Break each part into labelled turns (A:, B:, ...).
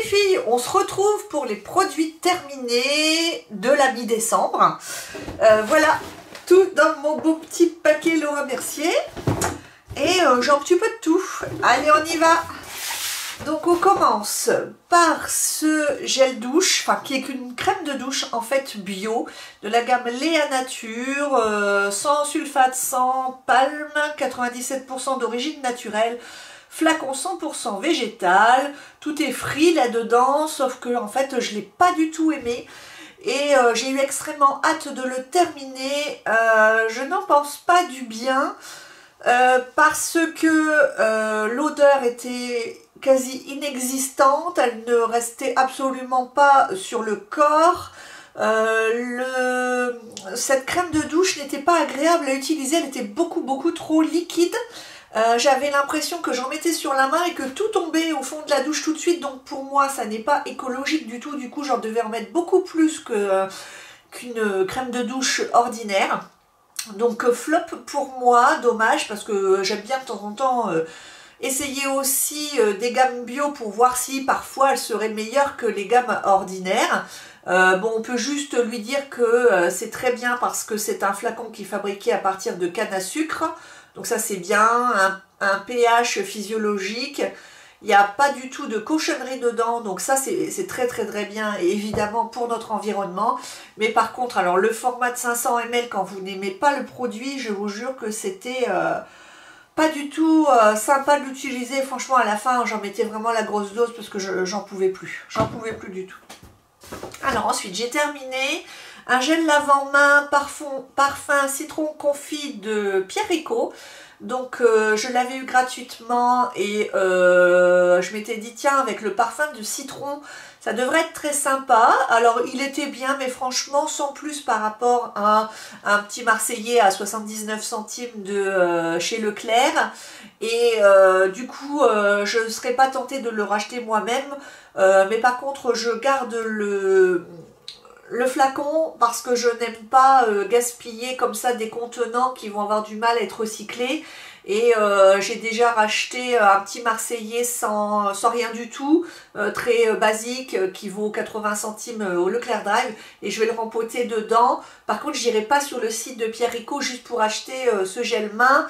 A: filles, on se retrouve pour les produits terminés de la mi-décembre. Voilà, tout dans mon beau petit paquet Laura Mercier. Et j'ai un petit peu de tout. Allez, on y va. Donc on commence par ce gel douche, enfin qui est qu'une crème de douche en fait bio, de la gamme Léa Nature, sans sulfate, sans palme, 97% d'origine naturelle. Flacon 100% végétal, tout est free là-dedans, sauf que en fait je ne l'ai pas du tout aimé et j'ai eu extrêmement hâte de le terminer. Je n'en pense pas du bien parce que l'odeur était quasi inexistante, elle ne restait absolument pas sur le corps. Cette crème de douche n'était pas agréable à utiliser, elle était beaucoup trop liquide. J'avais l'impression que j'en mettais sur la main et que tout tombait au fond de la douche tout de suite, donc pour moi ça n'est pas écologique du tout, du coup j'en devais remettre beaucoup plus qu'une crème de douche ordinaire. Donc flop pour moi, dommage, parce que j'aime bien de temps en temps essayer aussi des gammes bio pour voir si parfois elles seraient meilleures que les gammes ordinaires. Bon, on peut juste lui dire que c'est très bien parce que c'est un flacon qui est fabriqué à partir de canne à sucre. Donc ça c'est bien, un pH physiologique, il n'y a pas du tout de cochonnerie dedans, donc ça c'est très bien, et évidemment pour notre environnement. Mais par contre, alors le format de 500 ml, quand vous n'aimez pas le produit, je vous jure que c'était pas du tout sympa de l'utiliser. Franchement à la fin j'en mettais vraiment la grosse dose parce que j'en pouvais plus du tout. Alors ensuite j'ai terminé un gel lavant-main parfum citron confit de Pierre Rico. Donc je l'avais eu gratuitement et je m'étais dit tiens, avec le parfum de citron ça devrait être très sympa. Alors il était bien, mais franchement sans plus par rapport à un petit Marseillais à 79 centimes de chez Leclerc. Et du coup je ne serais pas tentée de le racheter moi-même, mais par contre je garde le flacon parce que je n'aime pas gaspiller comme ça des contenants qui vont avoir du mal à être recyclés. Et j'ai déjà racheté un petit Marseillais sans rien du tout, très basique, qui vaut 80 centimes au Leclerc Drive, et je vais le rempoter dedans. Par contre, je n'irai pas sur le site de Pierre Rico juste pour acheter ce gel main.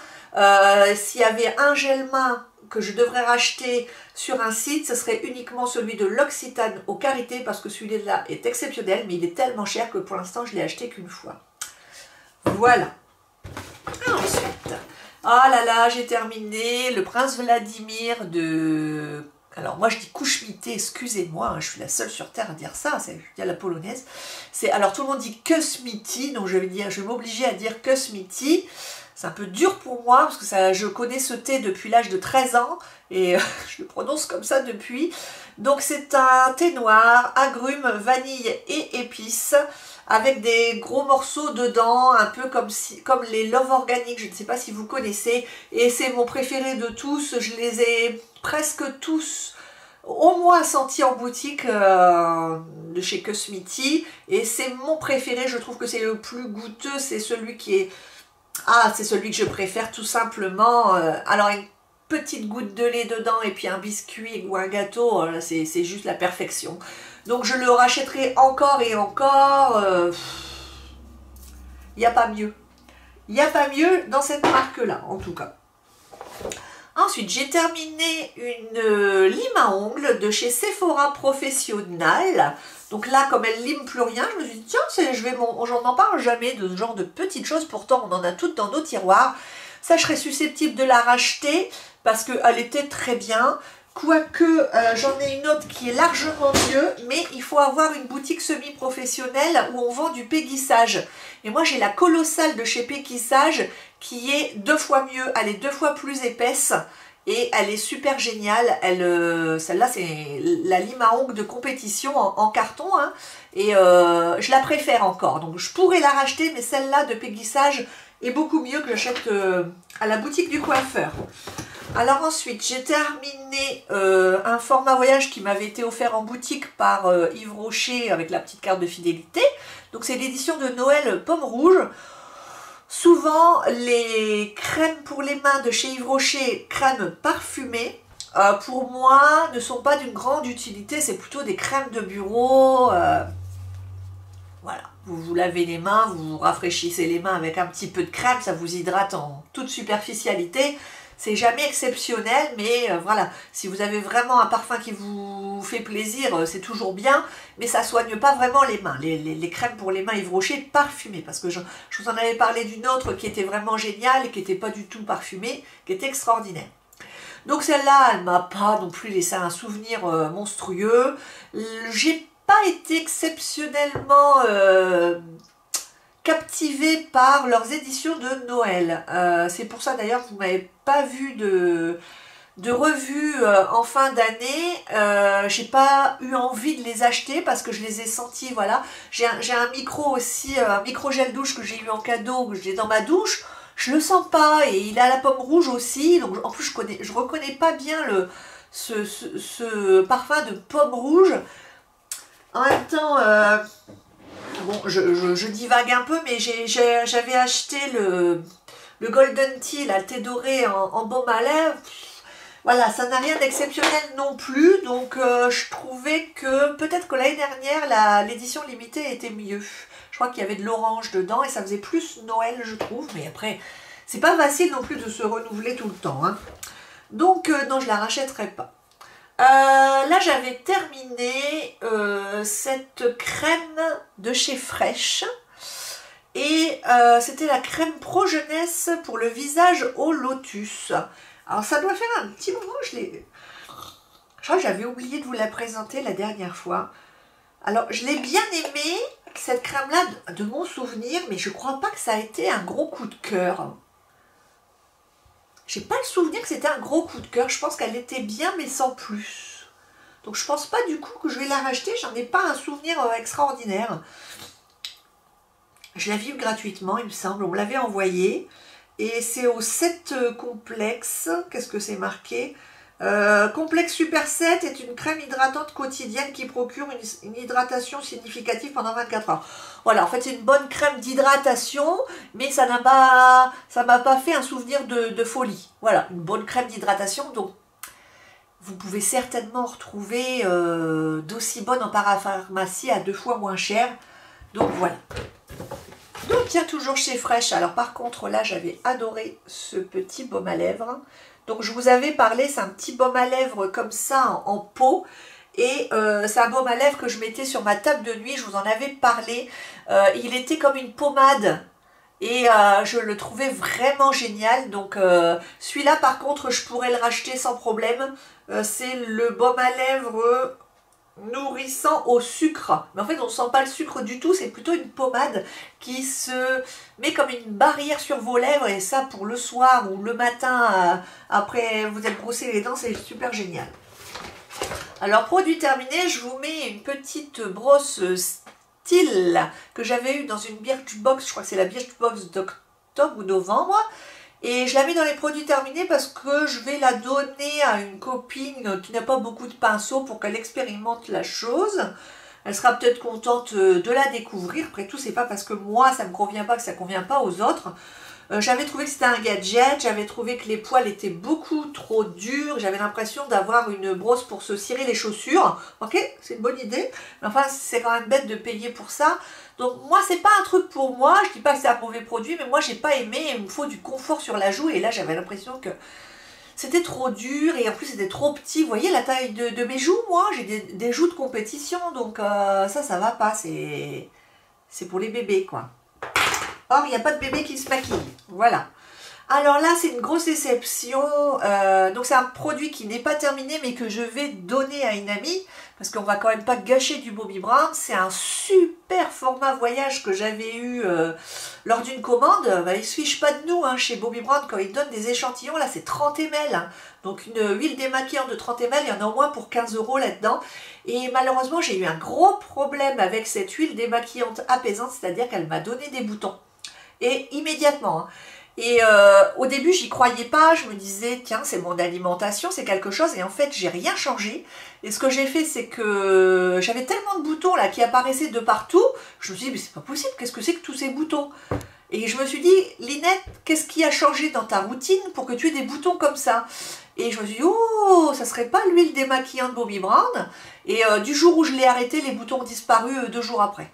A: S'il y avait un gel main que je devrais racheter sur un site, ce serait uniquement celui de l'Occitane au Karité, parce que celui-là est exceptionnel, mais il est tellement cher que pour l'instant je l'ai acheté qu'une fois. Voilà. Ensuite, ah là là, j'ai terminé le Prince Vladimir de... Alors moi je dis Couche-Mité, excusez-moi, hein, je suis la seule sur Terre à dire ça, c'est à la polonaise. Alors tout le monde dit Kusmiti, donc je vais m'obliger à dire Kusmiti. C'est un peu dur pour moi parce que je connais ce thé depuis l'âge de 13 ans et je le prononce comme ça depuis. Donc c'est un thé noir, agrumes, vanille et épices avec des gros morceaux dedans, un peu comme les Love Organic, je ne sais pas si vous connaissez. Et c'est mon préféré de tous, je les ai presque tous au moins sentis en boutique de chez Kusmiti. Et c'est mon préféré, je trouve que c'est le plus goûteux, c'est celui qui est... Ah, c'est celui que je préfère tout simplement. Alors, une petite goutte de lait dedans et puis un biscuit ou un gâteau, c'est juste la perfection. Donc, je le rachèterai encore et encore. Il n'y a pas mieux. Il n'y a pas mieux dans cette marque-là, en tout cas. Ensuite, j'ai terminé une lime à ongles de chez Sephora Professional. Donc là, comme elle lime plus rien, je me suis dit, tiens, j'en en parle jamais de ce genre de petites choses. Pourtant, on en a toutes dans nos tiroirs. Ça, je serais susceptible de la racheter parce qu'elle était très bien. Quoique, j'en ai une autre qui est largement mieux, mais il faut avoir une boutique semi-professionnelle où on vend du péguissage. Et moi, j'ai la colossale de chez Péguissage qui est 2 fois mieux. Elle est 2 fois plus épaisse. Et elle est super géniale. Celle-là, c'est la lime à ongles de compétition en carton. Hein, et je la préfère encore. Donc, je pourrais la racheter, mais celle-là de Péguissage est beaucoup mieux que j'achète à la boutique du coiffeur. Alors ensuite, j'ai terminé un format voyage qui m'avait été offert en boutique par Yves Rocher avec la petite carte de fidélité. Donc, c'est l'édition de Noël Pomme Rouge. Souvent, les crèmes pour les mains de chez Yves Rocher, crème parfumée, pour moi, ne sont pas d'une grande utilité. C'est plutôt des crèmes de bureau. Voilà, vous vous lavez les mains, vous vous rafraîchissez les mains avec un petit peu de crème, ça vous hydrate en toute superficialité. C'est jamais exceptionnel, mais voilà, si vous avez vraiment un parfum qui vous fait plaisir, c'est toujours bien, mais ça soigne pas vraiment les mains. Les crèmes pour les mains Yves Rocher parfumées, parce que je vous en avais parlé d'une autre qui était vraiment géniale et qui n'était pas du tout parfumée, qui était extraordinaire. Donc celle-là, elle m'a pas non plus laissé un souvenir monstrueux. J'ai pas été exceptionnellement captivée par leurs éditions de Noël. C'est pour ça d'ailleurs que vous m'avez pas vu de revue en fin d'année. J'ai pas eu envie de les acheter parce que je les ai sentis, voilà. J'ai un micro aussi, un micro gel douche que j'ai eu en cadeau, que j'ai dans ma douche. Je le sens pas et il a la pomme rouge aussi. Donc en plus je reconnais pas bien ce parfum de pomme rouge. En même temps, bon, je divague un peu, mais j'avais acheté le Golden Tea, là, le thé doré en baume à lèvres. Voilà, ça n'a rien d'exceptionnel non plus, donc je trouvais que peut-être que l'année dernière, l'édition limitée était mieux. Je crois qu'il y avait de l'orange dedans et ça faisait plus Noël, je trouve, mais après, c'est pas facile non plus de se renouveler tout le temps, hein. Donc, non, je la rachèterai pas. Là, j'avais terminé cette crème de chez Fresh. Et c'était la crème Pro Jeunesse pour le visage au lotus. Alors, ça doit faire un petit moment, je crois que j'avais oublié de vous la présenter la dernière fois. Alors, je l'ai bien aimée, cette crème-là, de mon souvenir, mais je crois pas que ça a été un gros coup de cœur. J'ai pas le souvenir que c'était un gros coup de cœur. Je pense qu'elle était bien, mais sans plus. Donc, je pense pas du coup que je vais la racheter. J'en ai pas un souvenir extraordinaire. Je l'ai vue gratuitement, il me semble. On me l'avait envoyée. Et c'est au 7 complexe. Qu'est-ce que c'est marqué? Complexe Super 7 est une crème hydratante quotidienne qui procure une hydratation significative pendant 24 heures. Voilà, en fait c'est une bonne crème d'hydratation, mais ça m'a pas fait un souvenir de folie. Voilà, une bonne crème d'hydratation, donc vous pouvez certainement retrouver d'aussi bonne en parapharmacie à 2 fois moins cher. Donc voilà. Donc il y a toujours chez Fresh. Alors par contre là j'avais adoré ce petit baume à lèvres. Donc je vous avais parlé, c'est un petit baume à lèvres comme ça en pot. Et c'est un baume à lèvres que je mettais sur ma table de nuit, je vous en avais parlé. Il était comme une pommade et je le trouvais vraiment génial. Donc celui-là par contre je pourrais le racheter sans problème. C'est le baume à lèvres nourrissant au sucre. Mais en fait on ne sent pas le sucre du tout, c'est plutôt une pommade qui se met comme une barrière sur vos lèvres. Et ça pour le soir ou le matin après vous êtes brossé les dents, c'est super génial. Alors produit terminé, je vous mets une petite brosse style que j'avais eu dans une Birchbox, je crois que c'est la Birchbox d'octobre ou novembre. Et je la mets dans les produits terminés parce que je vais la donner à une copine qui n'a pas beaucoup de pinceaux pour qu'elle expérimente la chose. Elle sera peut-être contente de la découvrir. Après tout, c'est pas parce que moi ça me convient pas que ça convient pas aux autres. J'avais trouvé que c'était un gadget, j'avais trouvé que les poils étaient beaucoup trop durs, j'avais l'impression d'avoir une brosse pour se cirer les chaussures. Ok, c'est une bonne idée, mais enfin c'est quand même bête de payer pour ça. Donc moi c'est pas un truc pour moi, je dis pas que c'est un mauvais produit, mais moi j'ai pas aimé, il me faut du confort sur la joue et là j'avais l'impression que c'était trop dur et en plus c'était trop petit. Vous voyez la taille de mes joues, moi j'ai des joues de compétition, donc ça va pas, c'est pour les bébés quoi. Or, il n'y a pas de bébé qui se maquille. Voilà. Alors là, c'est une grosse déception. Donc, c'est un produit qui n'est pas terminé, mais que je vais donner à une amie. Parce qu'on va quand même pas gâcher du Bobbi Brown. C'est un super format voyage que j'avais eu lors d'une commande. Bah, ils ne se fichent pas de nous hein, chez Bobbi Brown quand ils donnent des échantillons. Là, c'est 30 ml. Hein. Donc, une huile démaquillante de 30 ml, il y en a au moins pour 15 € là-dedans. Et malheureusement, j'ai eu un gros problème avec cette huile démaquillante apaisante. C'est-à-dire qu'elle m'a donné des boutons. Et immédiatement. Hein. Et au début, j'y croyais pas. Je me disais, tiens, c'est mon alimentation, c'est quelque chose. Et en fait, j'ai rien changé. Et ce que j'ai fait, c'est que j'avais tellement de boutons là qui apparaissaient de partout. Je me suis dit, mais c'est pas possible. Qu'est-ce que c'est que tous ces boutons? Et je me suis dit, Linette, qu'est-ce qui a changé dans ta routine pour que tu aies des boutons comme ça? Et je me suis dit, oh, ça serait pas l'huile démaquillante Bobbi Brown. Et du jour où je l'ai arrêté, les boutons ont disparu 2 jours après.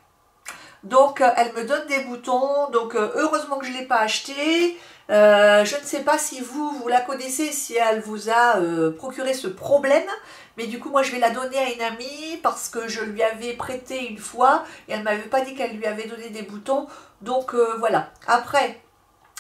A: Donc elle me donne des boutons, donc heureusement que je ne l'ai pas acheté. Je ne sais pas si vous la connaissez, si elle vous a procuré ce problème, mais du coup moi je vais la donner à une amie parce que je lui avais prêté une fois et elle ne m'avait pas dit qu'elle lui avait donné des boutons, donc voilà. Après,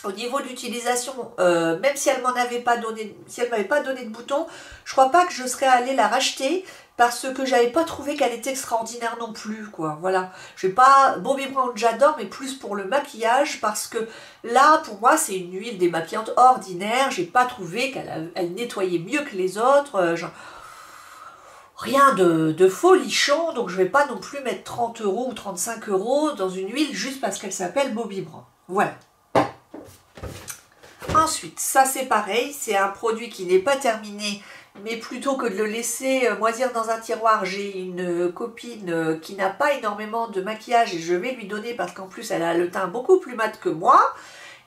A: au niveau de l'utilisation, même si elle m'avait pas donné de boutons, je crois pas que je serais allée la racheter parce que j'avais pas trouvé qu'elle était extraordinaire non plus, quoi. Voilà. Je vais pas, Bobbi Brown j'adore, mais plus pour le maquillage parce que là, pour moi, c'est une huile démaquillante ordinaire. J'ai pas trouvé qu'elle nettoyait mieux que les autres. Rien de folichon, donc je vais pas non plus mettre 30 € ou 35 € dans une huile juste parce qu'elle s'appelle Bobbi Brown. Voilà. Ensuite, ça c'est pareil, c'est un produit qui n'est pas terminé, mais plutôt que de le laisser moisir dans un tiroir, j'ai une copine qui n'a pas énormément de maquillage et je vais lui donner parce qu'en plus elle a le teint beaucoup plus mat que moi.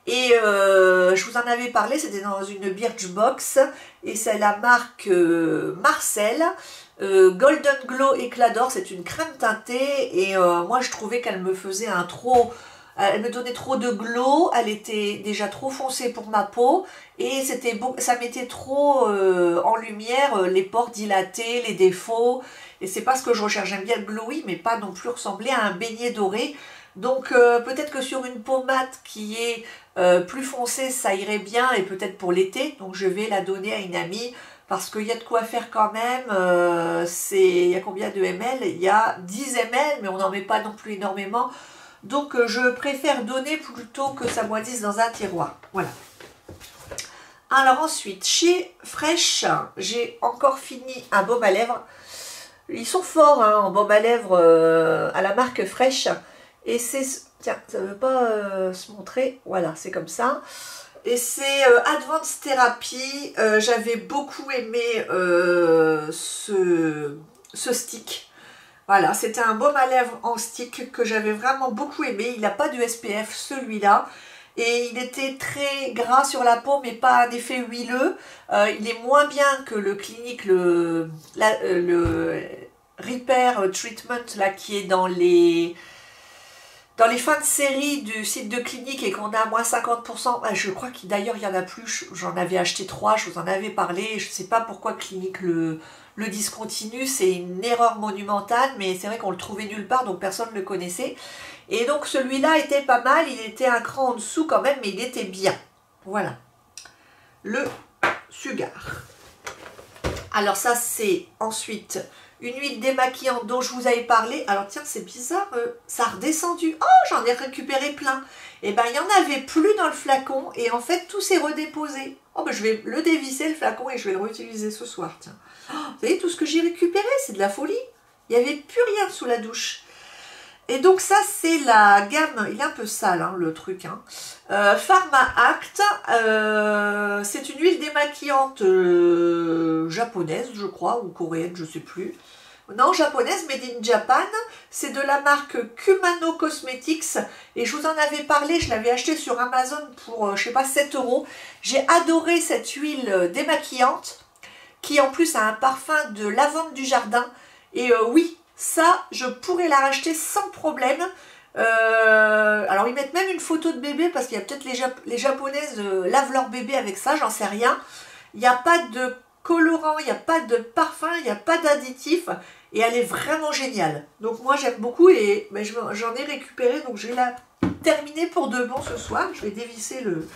A: Et je vous en avais parlé, c'était dans une Birchbox et c'est la marque Marcel. Golden Glow Éclat d'or, c'est une crème teintée et moi je trouvais qu'elle me faisait un trop... Elle me donnait trop de glow, elle était déjà trop foncée pour ma peau et ça mettait trop en lumière les pores dilatés, les défauts. Et c'est pas ce que je recherche, j'aime bien le glowy mais pas non plus ressembler à un beignet doré. Donc peut-être que sur une peau mate qui est plus foncée, ça irait bien et peut-être pour l'été. Donc je vais la donner à une amie parce qu'il y a de quoi faire quand même. Il y a combien de ml? Il y a 10 ml mais on n'en met pas non plus énormément. Donc je préfère donner plutôt que ça moisisse dans un tiroir. Voilà. Alors ensuite, chez Fresh, j'ai encore fini un baume à lèvres. Ils sont forts hein, en baume à lèvres à la marque Fresh. Et c'est... Tiens, ça ne veut pas se montrer. Voilà, c'est comme ça. Et c'est Advanced Therapy. J'avais beaucoup aimé ce stick. Voilà, c'était un baume à lèvres en stick que j'avais vraiment beaucoup aimé. Il n'a pas de SPF celui-là. Et il était très gras sur la peau, mais pas un effet huileux. Il est moins bien que le Clinique, le Repair Treatment, là, qui est dans les fins de série du site de Clinique et qu'on a à moins 50%. Je crois qu'il d'ailleurs, il y en a plus. J'en avais acheté 3, je vous en avais parlé. Je ne sais pas pourquoi Clinique le discontinue, c'est une erreur monumentale, mais c'est vrai qu'on le trouvait nulle part, donc personne ne le connaissait. Et donc celui-là était pas mal, il était un cran en dessous quand même, mais il était bien. Voilà. Le Sugar. Alors ça, c'est ensuite une huile démaquillante dont je vous avais parlé. Alors tiens, c'est bizarre, ça a redescendu. Oh, j'en ai récupéré plein. Et ben, il n'y en avait plus dans le flacon, et en fait, tout s'est redéposé. Oh, ben, je vais le dévisser, le flacon, et je vais le réutiliser ce soir, tiens. Oh, vous voyez, tout ce que j'ai récupéré, c'est de la folie. Il n'y avait plus rien sous la douche. Et donc ça, c'est la gamme, il est un peu sale, hein, le truc. Hein. Pharma Act, c'est une huile démaquillante japonaise, je crois, ou coréenne, je ne sais plus. Non, japonaise, made in Japan. C'est de la marque Kumano Cosmetics. Et je vous en avais parlé, je l'avais acheté sur Amazon pour, je sais pas, 7 €. J'ai adoré cette huile démaquillante, qui en plus a un parfum de lavande du jardin. Et oui, ça, je pourrais la racheter sans problème. Alors, ils mettent même une photo de bébé, parce qu'il y a peut-être les Japonaises lavent leur bébé avec ça, j'en sais rien. Il n'y a pas de colorant, il n'y a pas de parfum, il n'y a pas d'additif. Et elle est vraiment géniale. Donc moi, j'aime beaucoup et ben, j'en ai récupéré. Donc je vais la terminer pour de bon ce soir. Je vais dévisser le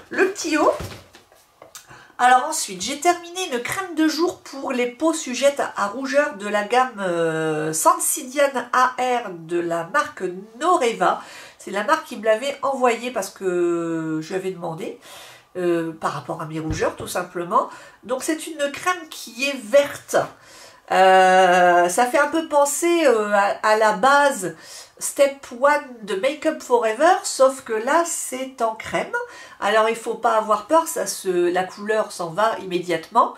A: petit haut. Alors ensuite, j'ai terminé une crème de jour pour les peaux sujettes à rougeur de la gamme Sensidian AR de la marque Noreva. C'est la marque qui me l'avait envoyé parce que je lui avais demandé par rapport à mes rougeurs tout simplement. Donc c'est une crème qui est verte. Ça fait un peu penser à la base Step 1 de Make Up Forever, sauf que là c'est en crème. Alors il ne faut pas avoir peur, la couleur s'en va immédiatement.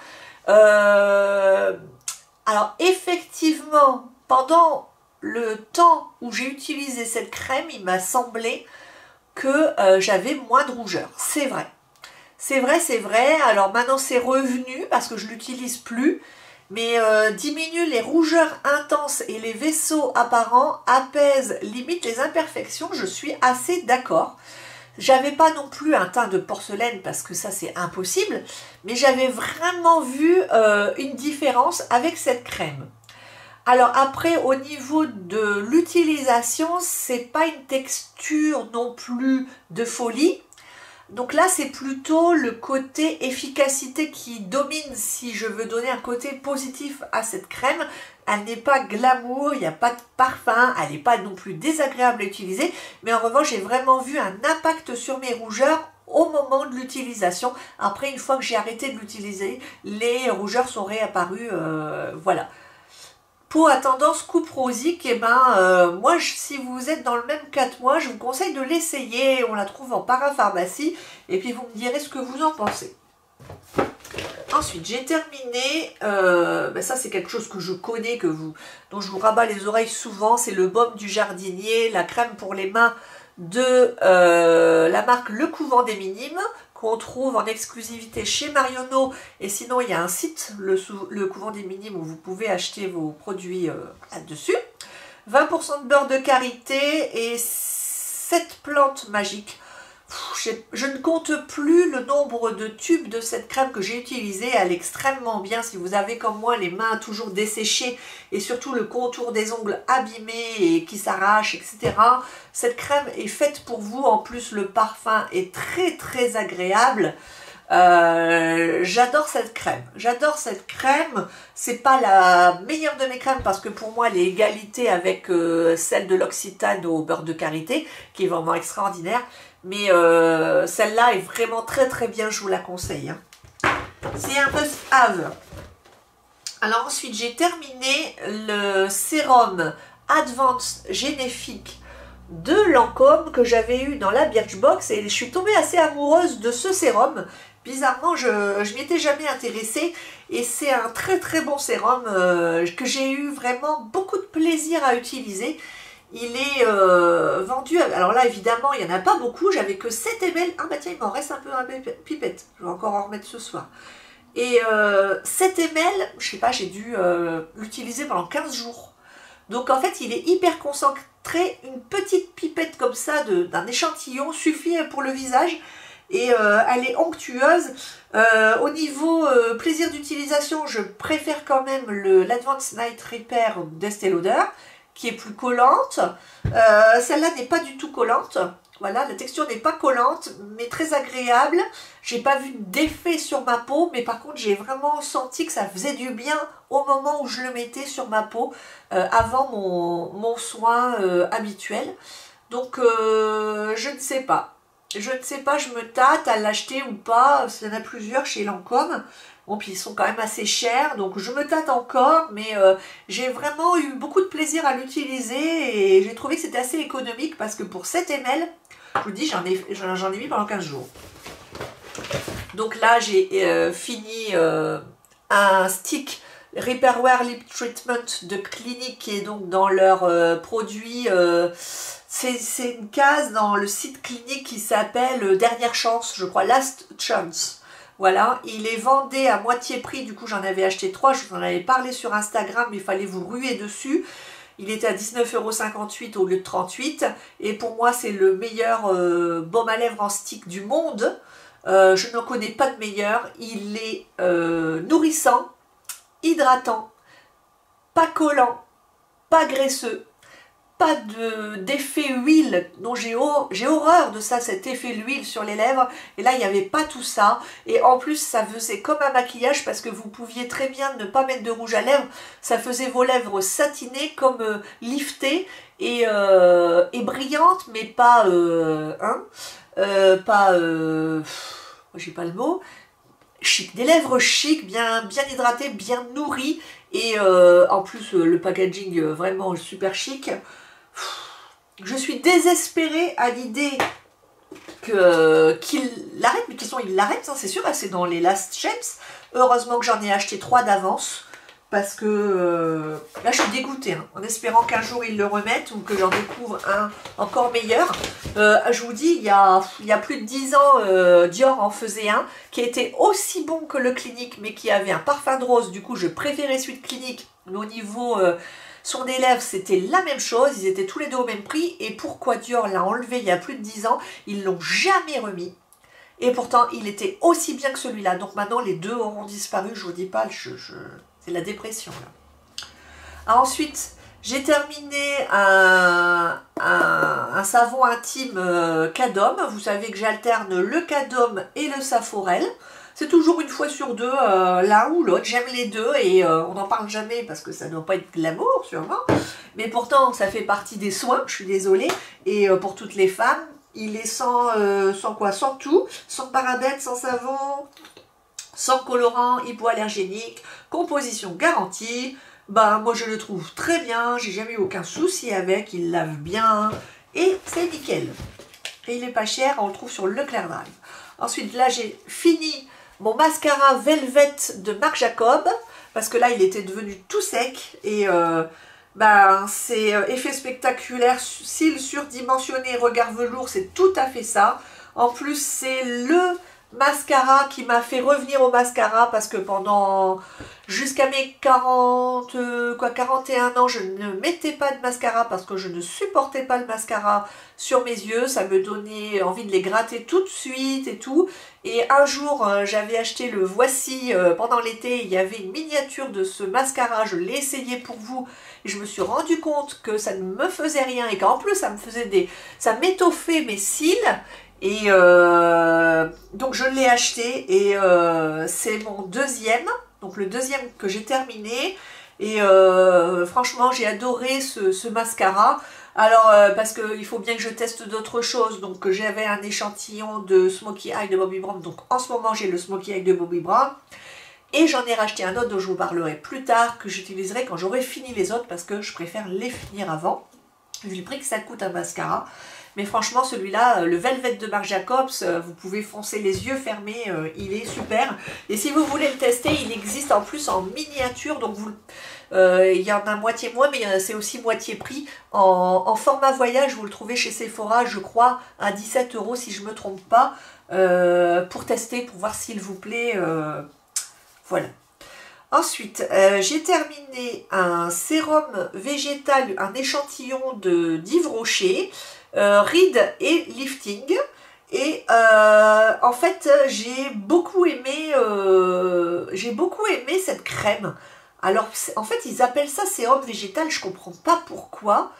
A: Alors effectivement, pendant le temps où j'ai utilisé cette crème, il m'a semblé que j'avais moins de rougeur. C'est vrai. C'est vrai, c'est vrai. Alors maintenant c'est revenu parce que je l'utilise plus. Mais diminue les rougeurs intenses et les vaisseaux apparents, apaise, limite les imperfections, je suis assez d'accord. J'avais pas non plus un teint de porcelaine parce que ça c'est impossible, mais j'avais vraiment vu une différence avec cette crème. Alors après, au niveau de l'utilisation, c'est pas une texture non plus de folie. Donc là, c'est plutôt le côté efficacité qui domine si je veux donner un côté positif à cette crème. Elle n'est pas glamour, il n'y a pas de parfum, elle n'est pas non plus désagréable à utiliser. Mais en revanche, j'ai vraiment vu un impact sur mes rougeurs au moment de l'utilisation. Après, une fois que j'ai arrêté de l'utiliser, les rougeurs sont réapparues. Voilà. Peau à tendance coupe rosique, et moi, si vous êtes dans le même cas que moi, je vous conseille de l'essayer. On la trouve en parapharmacie et puis vous me direz ce que vous en pensez. Ensuite, j'ai terminé, ça c'est quelque chose que je connais, dont je vous rabats les oreilles souvent, c'est le baume du jardinier, la crème pour les mains de la marque Le Couvent des Minimes, qu'on trouve en exclusivité chez Marionneau, et sinon il y a un site, le Couvent des Minimes, où vous pouvez acheter vos produits là-dessus. 20% de beurre de karité et 7 plantes magiques. Je ne compte plus le nombre de tubes de cette crème que j'ai utilisée. Elle est extrêmement bien si vous avez comme moi les mains toujours desséchées et surtout le contour des ongles abîmés et qui s'arrachent, etc. Cette crème est faite pour vous. En plus, le parfum est très très agréable. J'adore cette crème. J'adore cette crème. C'est pas la meilleure de mes crèmes parce que pour moi elle est égalité avec celle de l'Occitane au beurre de karité qui est vraiment extraordinaire. Mais celle-là est vraiment très très bien, je vous la conseille. Hein. C'est un must-have. Alors ensuite, j'ai terminé le sérum Advanced Généfique de Lancôme que j'avais eu dans la Birchbox et je suis tombée assez amoureuse de ce sérum. Bizarrement, je m'y étais jamais intéressée et c'est un très très bon sérum que j'ai eu vraiment beaucoup de plaisir à utiliser. Il est vendu, alors là évidemment il n'y en a pas beaucoup, j'avais que 7 ml, ah bah tiens il m'en reste un peu dans la pipette, je vais encore en remettre ce soir. Et 7 ml, je sais pas, j'ai dû l'utiliser pendant 15 jours. Donc en fait il est hyper concentré, une petite pipette comme ça d'un échantillon suffit pour le visage. Et elle est onctueuse. Au niveau plaisir d'utilisation, je préfère quand même l'Advanced Night Repair d'Estée Lauder, qui est plus collante. Celle-là n'est pas du tout collante. Voilà, la texture n'est pas collante, mais très agréable. J'ai pas vu d'effet sur ma peau, mais par contre, j'ai vraiment senti que ça faisait du bien au moment où je le mettais sur ma peau, avant mon soin habituel. Donc, je ne sais pas. Je ne sais pas, je me tâte à l'acheter ou pas. Il y en a plusieurs chez Lancôme. Bon, puis ils sont quand même assez chers, donc je me tâte encore, mais j'ai vraiment eu beaucoup de plaisir à l'utiliser et j'ai trouvé que c'était assez économique parce que pour 7 ml, je vous dis, j'en ai mis pendant 15 jours. Donc là, j'ai fini un stick Repairwear Lip Treatment de Clinique qui est donc dans leur produit. C'est une case dans le site Clinique qui s'appelle Dernière Chance, je crois, Last Chance. Voilà, il est vendé à moitié prix, du coup j'en avais acheté 3, je vous en avais parlé sur Instagram, mais il fallait vous ruer dessus. Il était à 19,58 € au lieu de 38 €, et pour moi c'est le meilleur baume à lèvres en stick du monde. Je n'en connais pas de meilleur, il est nourrissant, hydratant, pas collant, pas graisseux. Pas d'effet huile, dont j'ai horreur de ça, cet effet l'huile sur les lèvres, et là il n'y avait pas tout ça, et en plus ça faisait comme un maquillage parce que vous pouviez très bien ne pas mettre de rouge à lèvres, ça faisait vos lèvres satinées, comme liftées, et brillantes, mais pas, j'ai pas le mot, chic, des lèvres chic, bien hydratées, bien nourries, et en plus le packaging vraiment super chic. Je suis désespérée à l'idée qu'il l'arrête, mais de toute façon il l'arrête, hein, c'est sûr, c'est dans les last chance. Heureusement que j'en ai acheté 3 d'avance, parce que là je suis dégoûtée, hein, en espérant qu'un jour ils le remettent ou que j'en découvre un encore meilleur. Je vous dis, il y a plus de 10 ans, Dior en faisait un qui était aussi bon que le Clinique, mais qui avait un parfum de rose. Du coup, je préférais celui de Clinique, mais au niveau son des lèvres, c'était la même chose, ils étaient tous les deux au même prix. Et pourquoi Dior l'a enlevé il y a plus de 10 ans, ils l'ont jamais remis. Et pourtant, il était aussi bien que celui-là. Donc maintenant, les deux auront disparu. Je vous dis pas, c'est la dépression. Là. Ah, ensuite, j'ai terminé un savon intime Cadom. Vous savez que j'alterne le Cadom et le Saforel. C'est toujours une fois sur deux, l'un ou l'autre. J'aime les deux et on n'en parle jamais parce que ça ne doit pas être glamour, sûrement. Mais pourtant, ça fait partie des soins, je suis désolée. Et pour toutes les femmes, il est sans quoi? Sans tout, sans parabènes, sans savon, sans colorant, hypoallergénique, composition garantie. Bah, moi je le trouve très bien, j'ai jamais eu aucun souci avec, il lave bien et c'est nickel. Et il est pas cher, on le trouve sur Leclerc Drive. Ensuite, là j'ai fini mon mascara Velvet de Marc Jacob, parce que là il était devenu tout sec et c'est effet spectaculaire, cils surdimensionnés, regard velours, c'est tout à fait ça. En plus, c'est le mascara qui m'a fait revenir au mascara parce que pendant jusqu'à mes 41 ans, je ne mettais pas de mascara parce que je ne supportais pas le mascara sur mes yeux. Ça me donnait envie de les gratter tout de suite et tout. Et un jour, j'avais acheté le Voici pendant l'été. Il y avait une miniature de ce mascara. Je l'ai essayé pour vous. Et je me suis rendu compte que ça ne me faisait rien et qu'en plus, ça m'étoffait mes cils. Et donc je l'ai acheté et c'est mon deuxième, donc le deuxième que j'ai terminé. Et franchement j'ai adoré ce mascara. Alors parce qu'il faut bien que je teste d'autres choses, donc j'avais un échantillon de Smoky Eye de Bobbi Brown. Donc en ce moment j'ai le Smoky Eye de Bobbi Brown. Et j'en ai racheté un autre dont je vous parlerai plus tard, que j'utiliserai quand j'aurai fini les autres, parce que je préfère les finir avant, vu le prix que ça coûte un mascara. Mais franchement, celui-là, le Velvet de Marc Jacobs, vous pouvez foncer les yeux fermés, il est super. Et si vous voulez le tester, il existe en plus en miniature, donc il y en a moitié moins, mais c'est aussi moitié prix. En format voyage, vous le trouvez chez Sephora, je crois, à 17 € si je ne me trompe pas, pour tester, pour voir s'il vous plaît. Voilà. Ensuite, j'ai terminé un sérum végétal, un échantillon d'Yves Rocher, Ride et Lifting. Et en fait, j'ai beaucoup aimé cette crème. Alors, en fait, ils appellent ça sérum végétal, je comprends pas pourquoi,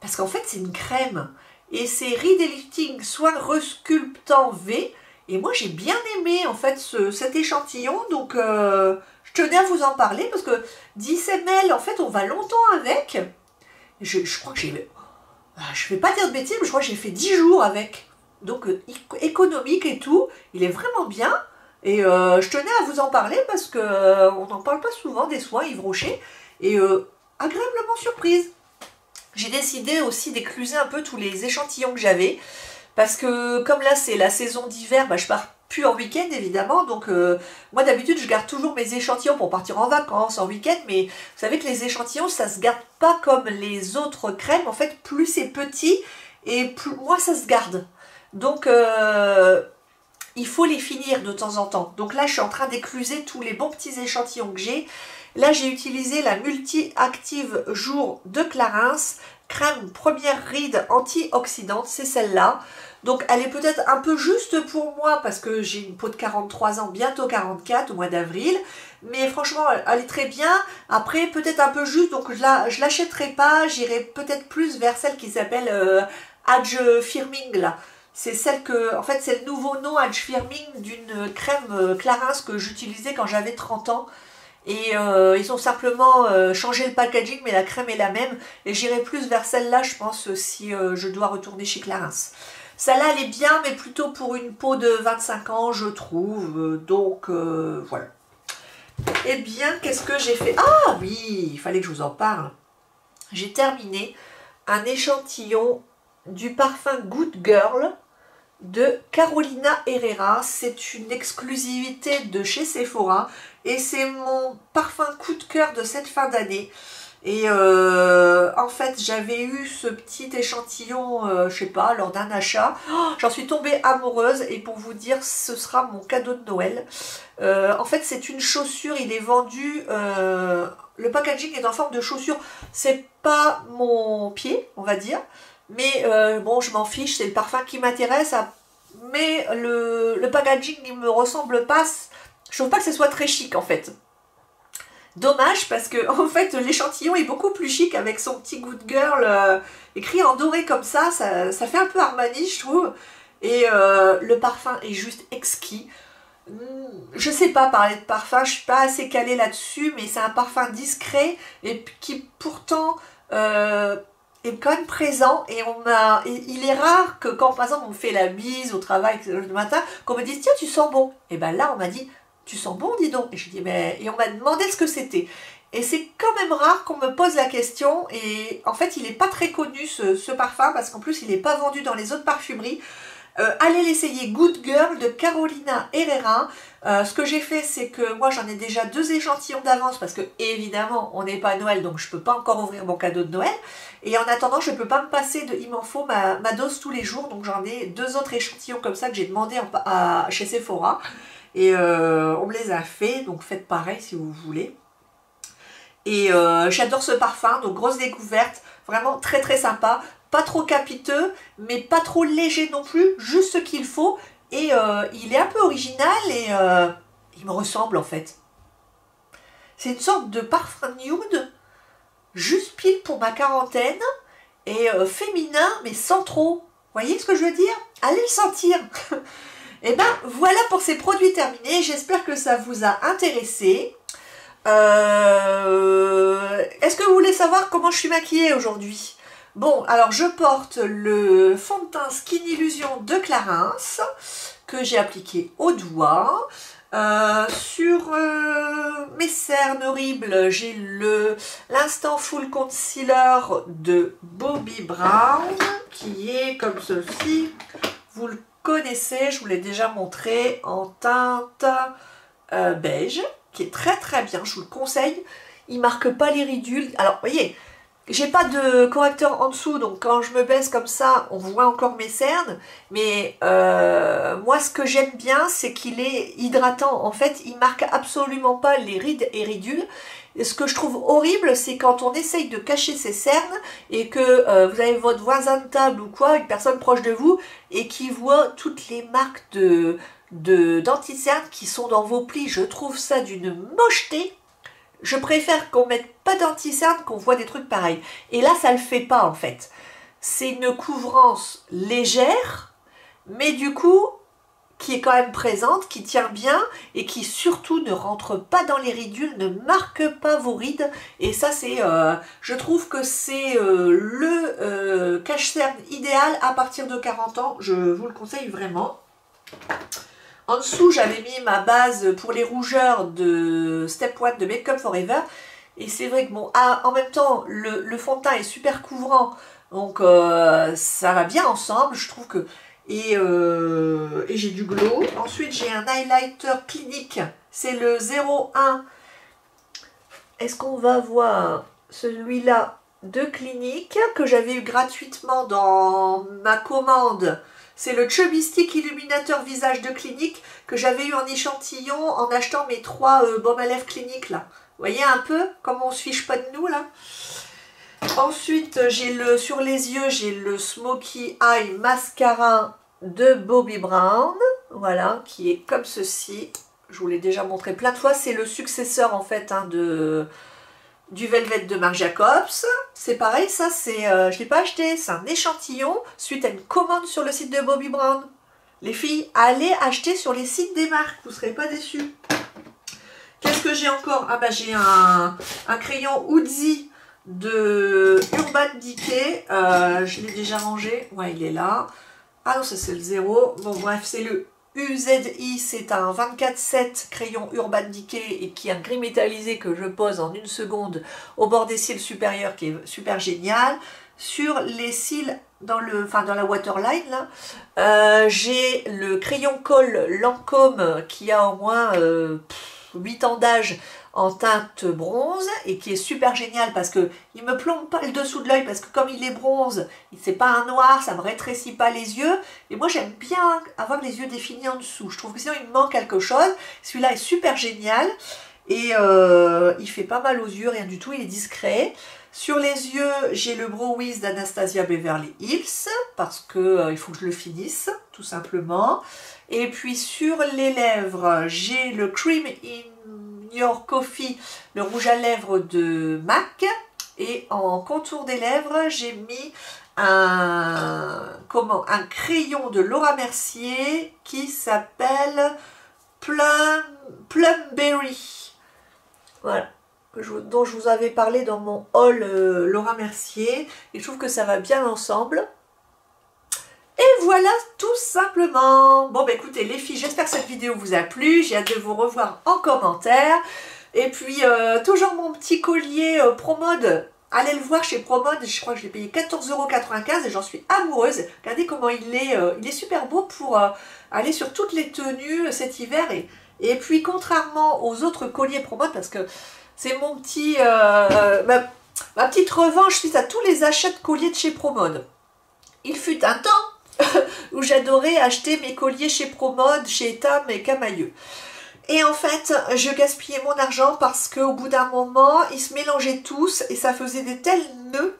A: parce qu'en fait, c'est une crème. Et c'est Ride et Lifting Soin Resculptant V. Et moi, j'ai bien aimé, en fait, cet échantillon, donc je tenais à vous en parler, parce que 10 ml, en fait, on va longtemps avec. Je crois que j'ai... Je ne vais pas dire de bêtises, mais je crois que j'ai fait 10 jours avec. Donc, économique et tout, il est vraiment bien. Et je tenais à vous en parler, parce qu'on n'en parle pas souvent des soins Yves Rocher. Et agréablement surprise. J'ai décidé aussi d'écluser un peu tous les échantillons que j'avais. Parce que comme là c'est la saison d'hiver, je pars plus en week-end évidemment, donc moi d'habitude je garde toujours mes échantillons pour partir en vacances, en week-end, mais vous savez que les échantillons ça se garde pas comme les autres crèmes, en fait plus c'est petit et moins ça se garde. Donc il faut les finir de temps en temps. Donc là je suis en train d'écluser tous les bons petits échantillons que j'ai. Là j'ai utilisé la Multi-Active Jour de Clarins, crème première ride antioxydante, c'est celle-là. Donc elle est peut-être un peu juste pour moi parce que j'ai une peau de 43 ans, bientôt 44 au mois d'avril. Mais franchement, elle est très bien. Après, peut-être un peu juste, donc je l'achèterai pas. J'irai peut-être plus vers celle qui s'appelle Age Firming là. C'est celle que, en fait, c'est le nouveau nom Age Firming d'une crème Clarins que j'utilisais quand j'avais 30 ans. Et ils ont simplement changé le packaging, mais la crème est la même. Et j'irai plus vers celle-là, je pense, si je dois retourner chez Clarins. Celle-là, elle est bien, mais plutôt pour une peau de 25 ans, je trouve. Donc, voilà. Eh bien, qu'est-ce que j'ai fait? Ah oui, il fallait que je vous en parle. J'ai terminé un échantillon du parfum Good Girl de Carolina Herrera. C'est une exclusivité de chez Sephora. et c'est mon parfum coup de cœur de cette fin d'année. Et en fait, j'avais eu ce petit échantillon, je sais pas, lors d'un achat. Oh, j'en suis tombée amoureuse et pour vous dire, ce sera mon cadeau de Noël. En fait, c'est une chaussure, il est vendu, le packaging est en forme de chaussure. C'est pas mon pied, on va dire, mais bon, je m'en fiche, c'est le parfum qui m'intéresse. Mais le packaging, il me ressemble pas. Je trouve pas que ce soit très chic en fait. Dommage parce que en fait l'échantillon est beaucoup plus chic avec son petit Good Girl écrit en doré comme ça fait un peu Armani je trouve. Et le parfum est juste exquis. Je sais pas parler de parfum, je suis pas assez calée là-dessus, mais c'est un parfum discret et qui pourtant est quand même présent. Et il est rare que quand par exemple on me fait la bise au travail le matin, qu'on me dise tiens tu sens bon. Et ben là on m'a dit tu sens bon, dis donc. Et je dis, mais... Et on m'a demandé ce que c'était. Et c'est quand même rare qu'on me pose la question. Et en fait, il n'est pas très connu, ce parfum, parce qu'en plus, il n'est pas vendu dans les autres parfumeries. Allez l'essayer, Good Girl de Carolina Herrera. Ce que j'ai fait, c'est que moi, j'en ai déjà 2 échantillons d'avance, parce que, évidemment, on n'est pas à Noël, donc je ne peux pas encore ouvrir mon cadeau de Noël. Et en attendant, je ne peux pas me passer de... Il m'en faut ma dose tous les jours, donc j'en ai 2 autres échantillons comme ça que j'ai demandé chez Sephora. Et on me les a fait, donc faites pareil si vous voulez. Et j'adore ce parfum, donc grosse découverte, vraiment très très sympa. Pas trop capiteux, mais pas trop léger non plus, juste ce qu'il faut. Et il est un peu original et il me ressemble en fait. C'est une sorte de parfum nude, juste pile pour ma quarantaine, et féminin, mais sans trop. Vous voyez ce que je veux dire? Allez le sentir. Et ben voilà pour ces produits terminés, j'espère que ça vous a intéressé. Est-ce que vous voulez savoir comment je suis maquillée aujourd'hui? Bon, alors je porte le fond de teint Skin Illusion de Clarins que j'ai appliqué au doigt. Sur mes cernes horribles, j'ai l'Instant Full Concealer de Bobbi Brown qui est comme ceci. Vous le connaissez, je vous l'ai déjà montré, en teinte beige, qui est très très bien, je vous le conseille. Il marque pas les ridules. Alors, vous voyez, j'ai pas de correcteur en dessous, donc quand je me baisse comme ça, on voit encore mes cernes. Mais moi, ce que j'aime bien, c'est qu'il est hydratant. En fait, il marque absolument pas les rides et ridules. Et ce que je trouve horrible, c'est quand on essaye de cacher ses cernes et que vous avez votre voisin de table ou quoi, une personne proche de vous, et qui voit toutes les marques d'anti-cernes qui sont dans vos plis. Je trouve ça d'une mocheté. Je préfère qu'on mette pas d'anti-cernes qu'on voit des trucs pareils. Et là, ça le fait pas en fait. C'est une couvrance légère, mais du coup, qui est quand même présente, qui tient bien et qui surtout ne rentre pas dans les ridules, ne marque pas vos rides. Et ça, c'est, je trouve que c'est le cache-cerne idéal à partir de 40 ans. Je vous le conseille vraiment. En dessous, j'avais mis ma base pour les rougeurs de Step 1 de Make Up For Ever. Et c'est vrai que bon, en même temps, le fond de teint est super couvrant. Donc ça va bien ensemble, je trouve que... Et j'ai du glow. Ensuite, j'ai un highlighter Clinique. C'est le 01. Est-ce qu'on va voir celui-là de Clinique que j'avais eu gratuitement dans ma commande? C'est le Chubby Stick Illuminateur Visage de Clinique que j'avais eu en échantillon en achetant mes 3 baumes à lèvres Clinique là. Vous voyez un peu comment on se fiche pas de nous là? Ensuite, j'ai sur les yeux, j'ai le Smoky Eye Mascara de Bobbi Brown, voilà, qui est comme ceci. Je vous l'ai déjà montré plein de fois. C'est le successeur en fait hein, du Velvet de Marc Jacobs. C'est pareil, ça, c'est, je ne l'ai pas acheté, c'est un échantillon suite à une commande sur le site de Bobbi Brown. Les filles, allez acheter sur les sites des marques, vous ne serez pas déçus. Qu'est-ce que j'ai encore? Ah bah j'ai un crayon Uzi de Urban Decay, je l'ai déjà rangé, ouais il est là. Ah non ça c'est le 0, bon bref c'est le UZI, c'est un 24/7 crayon Urban Decay et qui est un gris métallisé que je pose en 1 seconde au bord des cils supérieurs qui est super génial. Sur les cils dans la waterline là, j'ai le crayon colle Lancôme qui a au moins 8 ans d'âge en teinte bronze et qui est super génial parce que il me plombe pas le dessous de l'œil parce que comme il est bronze, c'est pas un noir, ça me rétrécit pas les yeux et moi j'aime bien avoir les yeux définis en dessous. Je trouve que sinon il me manque quelque chose. Celui-là est super génial et il fait pas mal aux yeux, rien du tout, il est discret. Sur les yeux, j'ai le Brow Wiz d'Anastasia Beverly Hills parce que il faut que je le finisse tout simplement. Et puis sur les lèvres, j'ai le Cream in Your Coffee, le rouge à lèvres de MAC. Et en contour des lèvres, j'ai mis un crayon de Laura Mercier qui s'appelle Plumberry. Voilà, dont je vous avais parlé dans mon haul Laura Mercier. Et je trouve que ça va bien ensemble. Et voilà tout simplement. Bon bah écoutez les filles, j'espère que cette vidéo vous a plu. J'ai hâte de vous revoir en commentaire. Et puis toujours mon petit collier ProMode. Allez le voir chez ProMode. Je crois que je l'ai payé 14,95 € et j'en suis amoureuse. Regardez comment il est super beau pour aller sur toutes les tenues cet hiver. Et puis contrairement aux autres colliers ProMode, parce que c'est mon petit ma petite revanche suite à tous les achats de colliers de chez ProMode. Il fut un temps où j'adorais acheter mes colliers chez ProMode, chez Etam et Camailleux. Et en fait, je gaspillais mon argent parce qu'au bout d'un moment, ils se mélangeaient tous et ça faisait des tels nœuds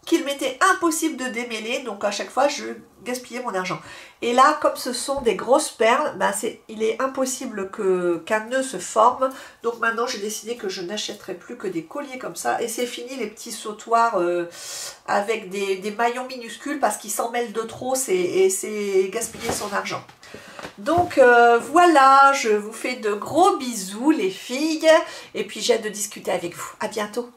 A: qu'il m'était impossible de démêler. Donc à chaque fois, je gaspillais mon argent. Et là, comme ce sont des grosses perles, bah il est impossible qu'un nœud se forme. Donc maintenant, j'ai décidé que je n'achèterai plus que des colliers comme ça. Et c'est fini les petits sautoirs avec des maillons minuscules parce qu'ils s'en mêlent de trop et c'est gaspiller son argent. Donc voilà, je vous fais de gros bisous les filles. Et puis j'ai hâte de discuter avec vous. À bientôt.